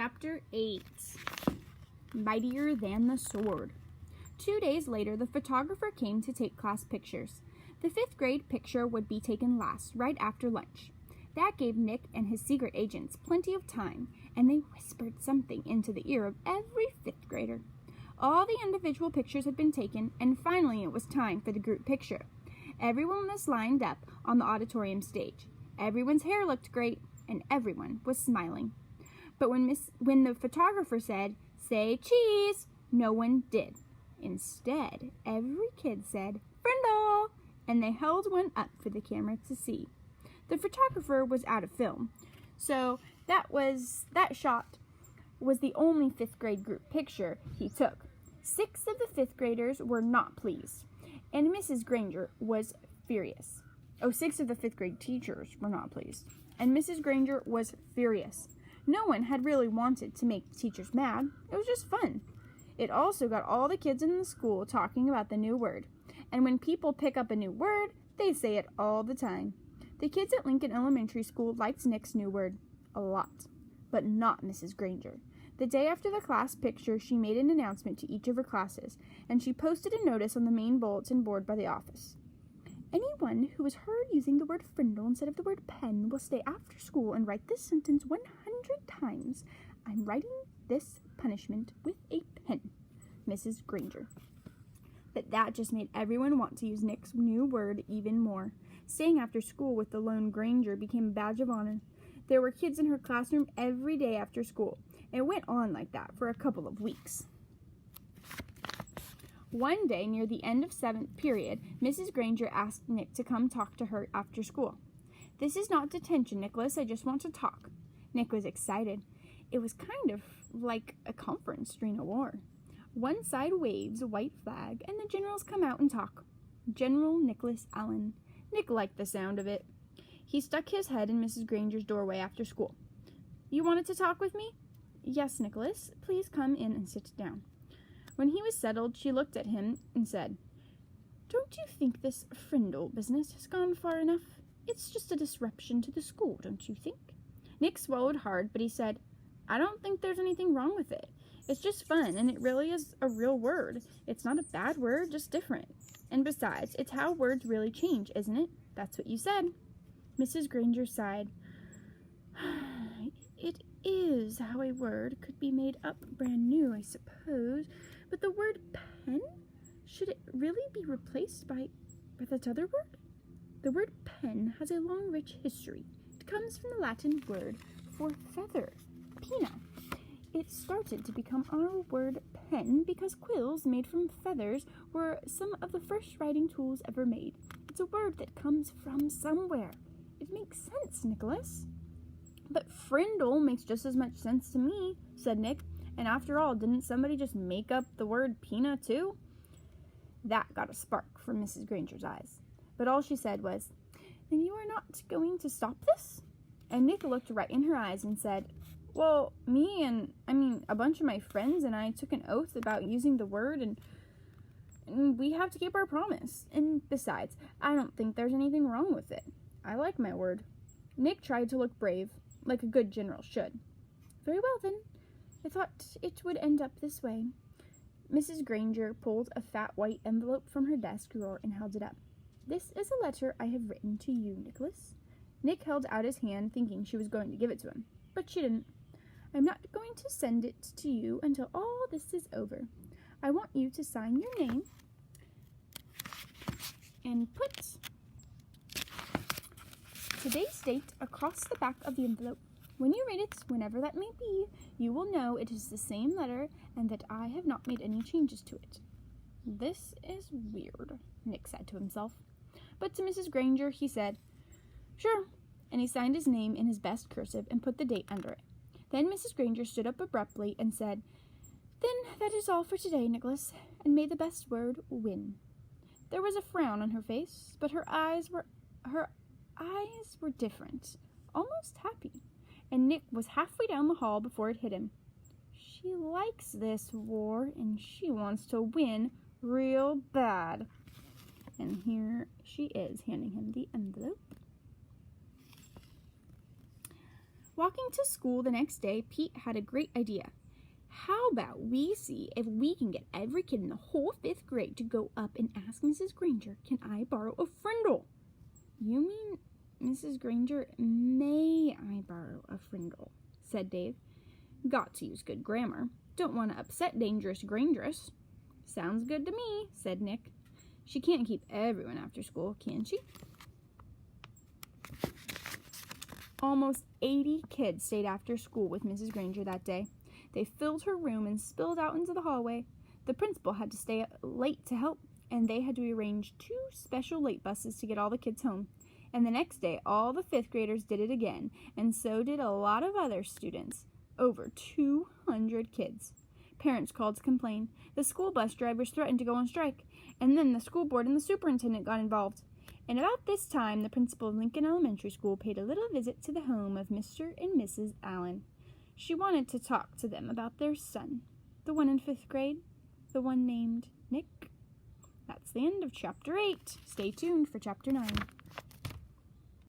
Chapter 8 Mightier Than the Sword. 2 days later, the photographer came to take class pictures. The 5th grade picture would be taken last, right after lunch. That gave Nick and his secret agents plenty of time, and they whispered something into the ear of every 5th grader. All the individual pictures had been taken, and finally it was time for the group picture. Everyone was lined up on the auditorium stage. Everyone's hair looked great, and everyone was smiling. But when the photographer said, "Say cheese," no one did. Instead, every kid said, "Frindle," and they held one up for the camera to see. The photographer was out of film, so that shot was the only 5th grade group picture he took. 6 of the 5th graders were not pleased, and Mrs. Granger was furious. 6 of the 5th grade teachers were not pleased, and Mrs. Granger was furious. No one had really wanted to make the teachers mad. It was just fun. It also got all the kids in the school talking about the new word. And when people pick up a new word, they say it all the time. The kids at Lincoln Elementary School liked Nick's new word a lot, but not Mrs. Granger. The day after the class picture, she made an announcement to each of her classes, and she posted a notice on the main bulletin board by the office. Anyone who is heard using the word frindle instead of the word pen will stay after school and write this sentence 100 times. I'm writing this punishment with a pen. Mrs. Granger. But that just made everyone want to use Nick's new word even more. Staying after school with the lone Granger became a badge of honor. There were kids in her classroom every day after school. It went on like that for a couple of weeks. One day, near the end of 7th period, Mrs. Granger asked Nick to come talk to her after school. "This is not detention, Nicholas. I just want to talk." Nick was excited. It was kind of like a conference during a war. One side waves a white flag, and the generals come out and talk. General Nicholas Allen. Nick liked the sound of it. He stuck his head in Mrs. Granger's doorway after school. "You wanted to talk with me?" "Yes, Nicholas. Please come in and sit down." When he was settled, she looked at him and said, "Don't you think this Frindle business has gone far enough? It's just a disruption to the school, don't you think?" Nick swallowed hard, but he said, "I don't think there's anything wrong with it. It's just fun, and it really is a real word. It's not a bad word, just different. And besides, it's how words really change, isn't it? That's what you said." Mrs. Granger sighed. "It is how a word could be made up brand new, I suppose. But the word pen? Should it really be replaced by that other word? The word pen has a long, rich history. It comes from the Latin word for feather, pinna. It started to become our word pen because quills made from feathers were some of the first writing tools ever made. It's a word that comes from somewhere. It makes sense, Nicholas." "But frindle makes just as much sense to me," said Nick. "And after all, didn't somebody just make up the word pinna too?" That got a spark from Mrs. Granger's eyes. But all she said was, "Then you are not going to stop this?" And Nick looked right in her eyes and said, "Well, a bunch of my friends and I took an oath about using the word, and we have to keep our promise. And besides, I don't think there's anything wrong with it. I like my word." Nick tried to look brave, like a good general should. "Very well, then. I thought it would end up this way." Mrs. Granger pulled a fat white envelope from her desk drawer and held it up. "This is a letter I have written to you, Nicholas." Nick held out his hand, thinking she was going to give it to him, but she didn't. "I'm not going to send it to you until all this is over. I want you to sign your name and put today's date across the back of the envelope. When you read it, whenever that may be, you will know it is the same letter and that I have not made any changes to it." "This is weird," Nick said to himself. But to Mrs. Granger, he said, "Sure," and he signed his name in his best cursive and put the date under it. Then Mrs. Granger stood up abruptly and said, "Then that is all for today, Nicholas, and may the best word win." There was a frown on her face, but her eyes were different, almost happy. And Nick was halfway down the hall before it hit him. She likes this war, and she wants to win real bad. And here she is, handing him the envelope. Walking to school the next day, Pete had a great idea. How about we see if we can get every kid in the whole 5th grade to go up and ask Mrs. Granger, can I borrow a Frindle? You mean, Mrs. Granger, may I borrow a Frindle? Said Dave. Got to use good grammar. Don't want to upset dangerous Grangeress. Sounds good to me, said Nick. She can't keep everyone after school, can she? Almost 80 kids stayed after school with Mrs. Granger that day. They filled her room and spilled out into the hallway. The principal had to stay late to help, and they had to arrange 2 special late buses to get all the kids home. And the next day, all the 5th graders did it again, and so did a lot of other students. Over 200 kids. Parents called to complain. The school bus drivers threatened to go on strike, and then the school board and the superintendent got involved. And about this time, the principal of Lincoln Elementary School paid a little visit to the home of Mr. and Mrs. Allen. She wanted to talk to them about their son, the one in 5th grade, the one named Nick. That's the end of Chapter 8. Stay tuned for Chapter 9.